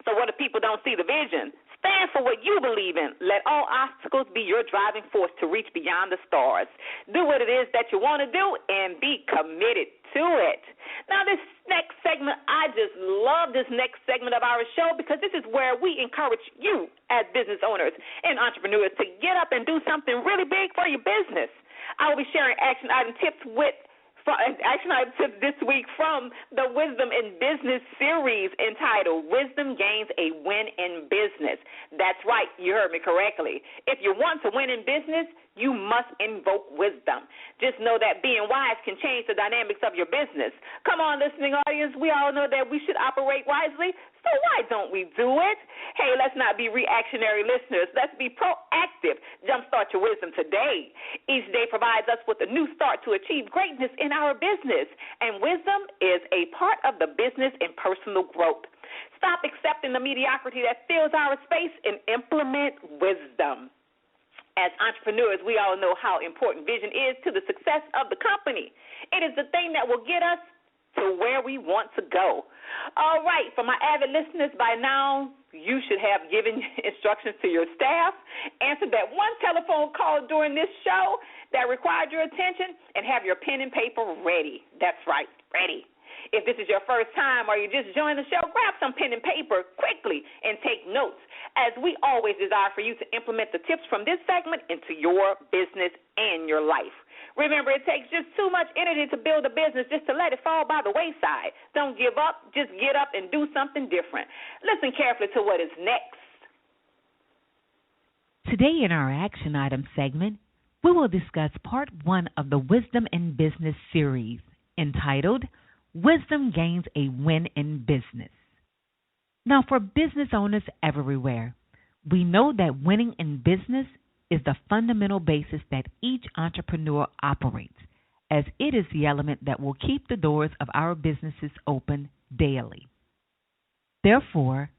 So what if people don't see the vision? Stand for what you believe in. Let all obstacles be your driving force to reach beyond the stars. Do what it is that you want to do and be committed to it. Now, this next segment, I just love this next segment of our show because this is where we encourage you as business owners and entrepreneurs to get up and do something really big for your business. I will be sharing action item tips this week from the Wisdom in Business series entitled Wisdom Gains a Win in Business. That's right, you heard me correctly. If you want to win in business, you must invoke wisdom. Just know that being wise can change the dynamics of your business. Come on, listening audience, we all know that we should operate wisely, so why don't we do it? Hey, let's not be reactionary listeners. Let's be proactive. Jumpstart your wisdom today. Each day provides us with a new start to achieve greatness in our business, and wisdom is a part of the business and personal growth. Stop accepting the mediocrity that fills our space and implement wisdom. As entrepreneurs, we all know how important vision is to the success of the company. It is the thing that will get us to where we want to go. All right, for my avid listeners, by now you should have given instructions to your staff, answered that one telephone call during this show that required your attention, and have your pen and paper ready. That's right, ready. If this is your first time or you just joined the show, grab some pen and paper quickly and take notes. as we always desire for you to implement the tips from this segment into your business and your life. Remember, it takes just too much energy to build a business just to let it fall by the wayside. Don't give up. Just get up and do something different. Listen carefully to what is next. Today in our Action Item segment, we will discuss part 1 of the Wisdom in Business series entitled Wisdom Gains a Win in Business. Now, for business owners everywhere, we know that winning in business is the fundamental basis that each entrepreneur operates, as it is the element that will keep the doors of our businesses open daily. Therefore,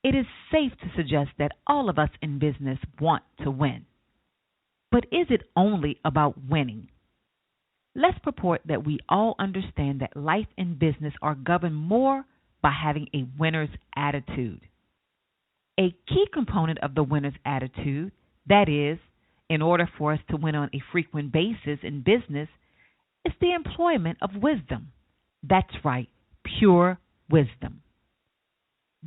it is safe to suggest that all of us in business want to win. But is it only about winning? Let's purport that we all understand that life and business are governed more by having a winner's attitude. A key component of the winner's attitude, that is, in order for us to win on a frequent basis in business, is the employment of wisdom. That's right, pure wisdom.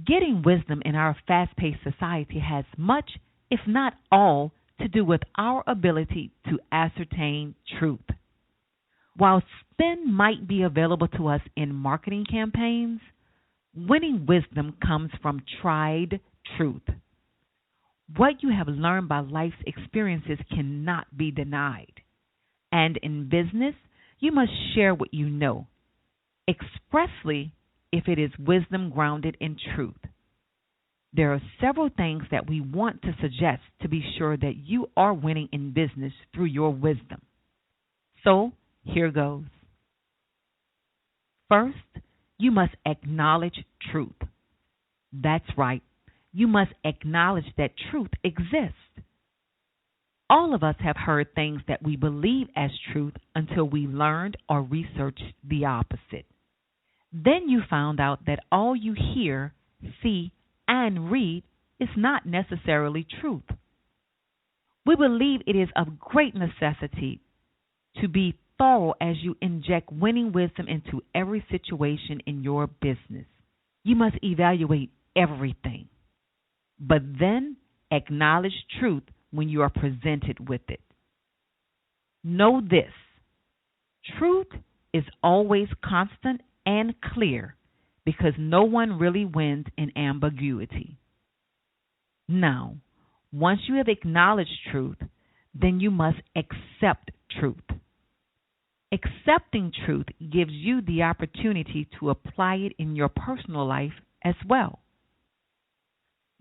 Getting wisdom in our fast-paced society has much, if not all, to do with our ability to ascertain truth. While spin might be available to us in marketing campaigns, winning wisdom comes from tried truth. What you have learned by life's experiences cannot be denied. And in business, you must share what you know, expressly if it is wisdom grounded in truth. There are several things that we want to suggest to be sure that you are winning in business through your wisdom. So, here goes. First, you must acknowledge truth. That's right. You must acknowledge that truth exists. All of us have heard things that we believe as truth until we learned or researched the opposite. Then you found out that all you hear, see, and read is not necessarily truth. We believe it is of great necessity to be thorough as you inject winning wisdom into every situation in your business. You must evaluate everything, but then acknowledge truth when you are presented with it. Know this: truth is always constant and clear because no one really wins in ambiguity. Now, once you have acknowledged truth, then you must accept truth. Accepting truth gives you the opportunity to apply it in your personal life as well.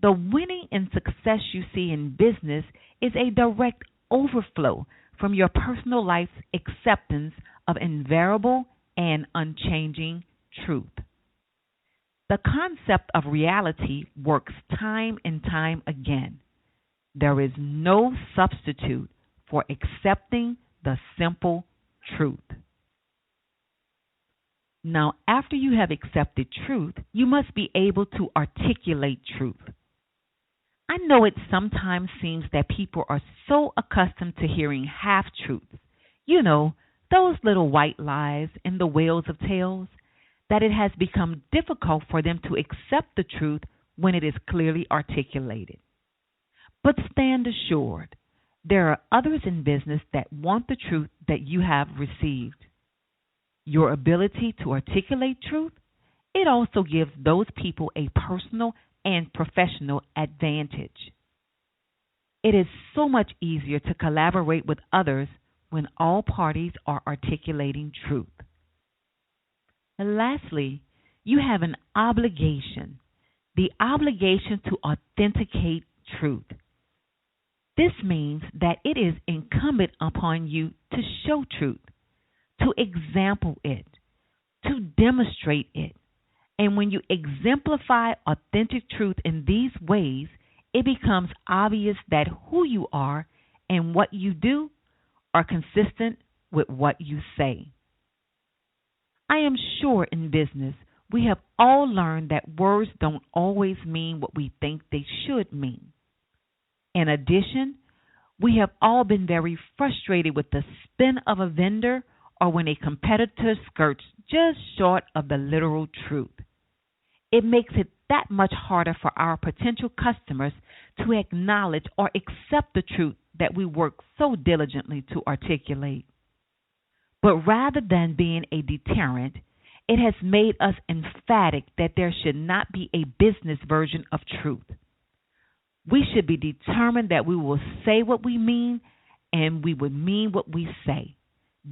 The winning and success you see in business is a direct overflow from your personal life's acceptance of invariable and unchanging truth. The concept of reality works time and time again. There is no substitute for accepting the simple truth. Now, after you have accepted truth, you must be able to articulate truth. I know it sometimes seems that people are so accustomed to hearing half-truths, you know, those little white lies and the whales of tales, that it has become difficult for them to accept the truth when it is clearly articulated. But stand assured, there are others in business that want the truth that you have received. Your ability to articulate truth, it also gives those people a personal and professional advantage. It is so much easier to collaborate with others when all parties are articulating truth. And lastly, you have an obligation, the obligation to authenticate truth. This means that it is incumbent upon you to show truth, to example it, to demonstrate it. And when you exemplify authentic truth in these ways, it becomes obvious that who you are and what you do are consistent with what you say. I am sure in business we have all learned that words don't always mean what we think they should mean. In addition, we have all been very frustrated with the spin of a vendor or when a competitor skirts just short of the literal truth. It makes it that much harder for our potential customers to acknowledge or accept the truth that we work so diligently to articulate. But rather than being a deterrent, it has made us emphatic that there should not be a business version of truth. We should be determined that we will say what we mean and we would mean what we say.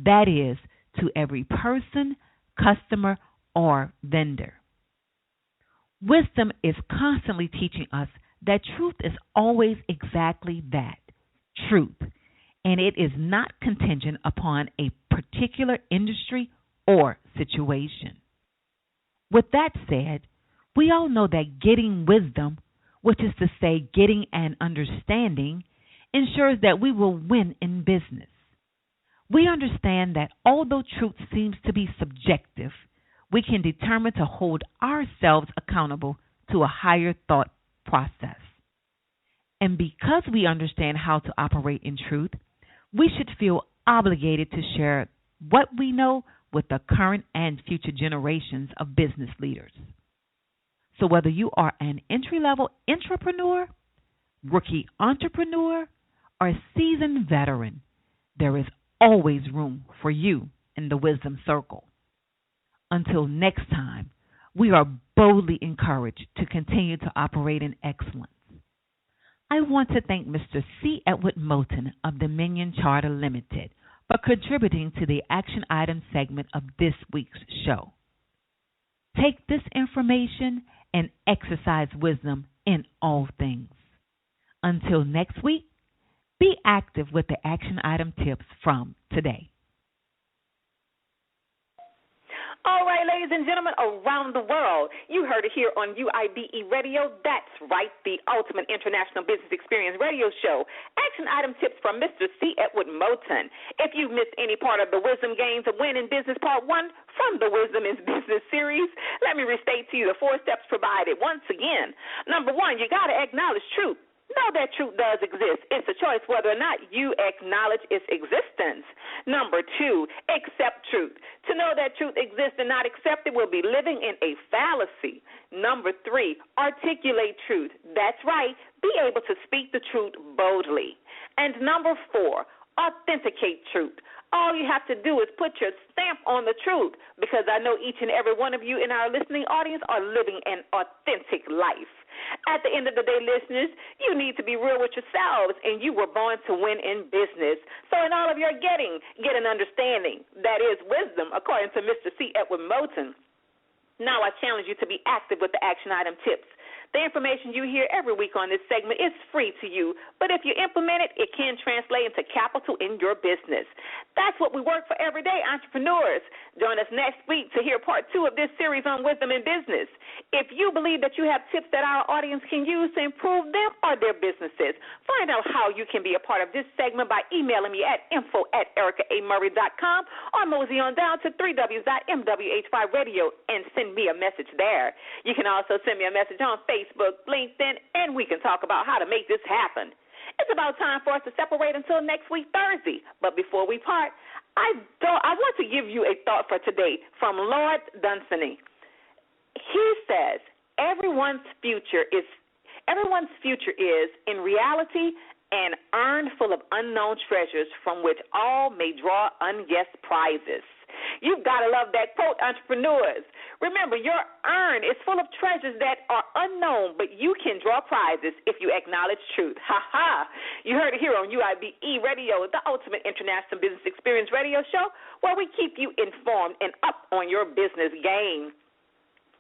That is, to every person, customer, or vendor. Wisdom is constantly teaching us that truth is always exactly that, truth, and it is not contingent upon a particular industry or situation. With that said, we all know that getting wisdom, which is to say getting an understanding, ensures that we will win in business. We understand that although truth seems to be subjective, we can determine to hold ourselves accountable to a higher thought process. And because we understand how to operate in truth, we should feel obligated to share what we know with the current and future generations of business leaders. So whether you are an entry-level entrepreneur, rookie entrepreneur, or seasoned veteran, there is always room for you in the wisdom circle. Until next time, we are boldly encouraged to continue to operate in excellence. I want to thank Mr. C. Edward Moulton of Dominion Charter Limited for contributing to the action item segment of this week's show. Take this information and exercise wisdom in all things. Until next week, be active with the action item tips from today. All right, ladies and gentlemen, around the world, you heard it here on UIBE Radio. That's right, the Ultimate International Business Experience Radio Show. Action item tips from Mr. C. Edward Moulton. If you've missed any part of the Wisdom Gains of Win in Business Part 1 from the Wisdom in Business series, let me restate to you the 4 steps provided once again. Number 1, you got to acknowledge truth. Know that truth does exist. It's a choice whether or not you acknowledge its existence. Number 2, accept truth. To know that truth exists and not accept it will be living in a fallacy. Number 3, articulate truth. That's right. Be able to speak the truth boldly. And number 4, authenticate truth. All you have to do is put your stamp on the truth, because I know each and every one of you in our listening audience are living an authentic life. At the end of the day, listeners, you need to be real with yourselves, and you were born to win in business. So in all of your getting, get an understanding. That is wisdom, according to Mr. C. Edward Moulton. Now I challenge you to be active with the action item tips. The information you hear every week on this segment is free to you, but if you implement it, it can translate into capital in your business. That's what we work for every day, entrepreneurs. Join us next week to hear part 2 of this series on wisdom in business. If you believe that you have tips that our audience can use to improve them or their businesses, find out how you can be a part of this segment by emailing me at info@ericaaMurray.com or mosey on down to 3Ws.MWH5Radio and send me a message there. You can also send me a message on Facebook, LinkedIn, and we can talk about how to make this happen. It's about time for us to separate until next week, Thursday. But before we part, I want to give you a thought for today from Lord Dunsany. He says, everyone's future is, in reality, an urn full of unknown treasures from which all may draw unguessed prizes. You've got to love that quote, entrepreneurs. Remember, your urn is full of treasures that are unknown, but you can draw prizes if you acknowledge truth. Ha-ha. You heard it here on UIBE Radio, the Ultimate International Business Experience Radio Show, where we keep you informed and up on your business game.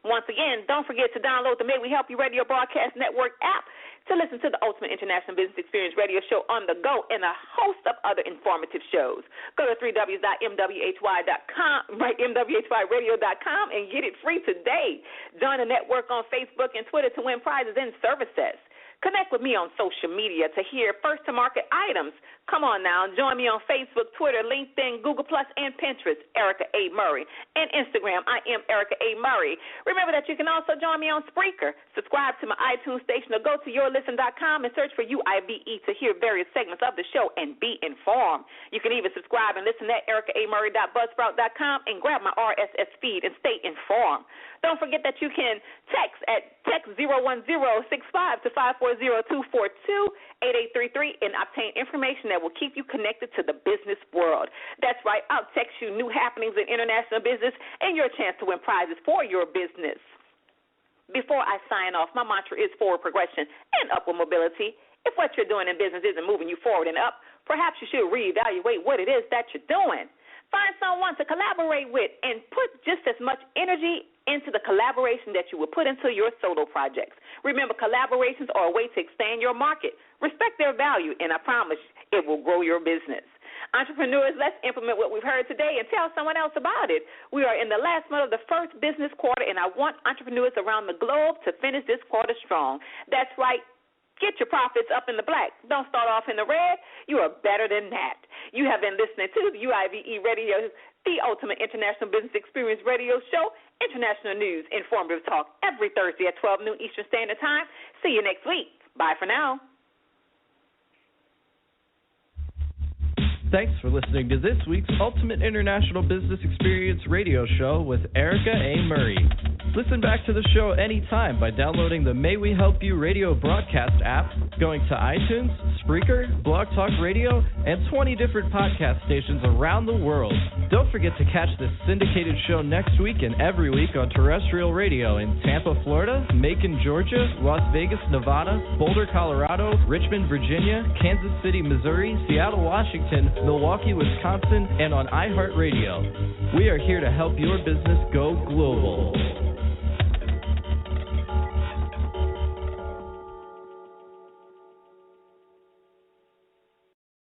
Once again, don't forget to download the May We Help You Radio Broadcast Network app to listen to the Ultimate International Business Experience Radio Show on the go and a host of other informative shows. Go to 3Ws.MWHY.com, right, MWHYRadio.com, and get it free today. Join the network on Facebook and Twitter to win prizes and services. Connect with me on social media to hear first-to-market items. Come on now, join me on Facebook, Twitter, LinkedIn, Google+, and Pinterest, Erica A. Murray, and Instagram, I am Erica A. Murray. Remember that you can also join me on Spreaker. Subscribe to my iTunes station or go to yourlisten.com and search for UIBE to hear various segments of the show and be informed. You can even subscribe and listen at ericamurray.buzzsprout.com and grab my RSS feed and stay informed. Don't forget that you can text at Text 01065 to 540-242-8833 and obtain information that will keep you connected to the business world. That's right, I'll text you new happenings in international business and your chance to win prizes for your business. Before I sign off, my mantra is forward progression and upward mobility. If what you're doing in business isn't moving you forward and up, perhaps you should reevaluate what it is that you're doing. Find someone to collaborate with and put just as much energy into the collaboration that you would put into your solo projects. Remember, collaborations are a way to expand your market. Respect their value, and I promise it will grow your business. Entrepreneurs, let's implement what we've heard today and tell someone else about it. We are in the last month of the first business quarter, and I want entrepreneurs around the globe to finish this quarter strong. That's right. Get your profits up in the black. Don't start off in the red. You are better than that. You have been listening to the UIBE Radio, the Ultimate International Business Experience Radio Show, international news, informative talk every Thursday at 12 noon Eastern Standard Time. See you next week. Bye for now. Thanks for listening to this week's Ultimate International Business Experience Radio Show with Erica A. Murray. Listen back to the show anytime by downloading the May We Help You Radio broadcast app, going to iTunes, Spreaker, Blog Talk Radio, and 20 different podcast stations around the world. Don't forget to catch this syndicated show next week and every week on terrestrial radio in Tampa, Florida, Macon, Georgia, Las Vegas, Nevada, Boulder, Colorado, Richmond, Virginia, Kansas City, Missouri, Seattle, Washington, Milwaukee, Wisconsin, and on iHeartRadio. We are here to help your business go global.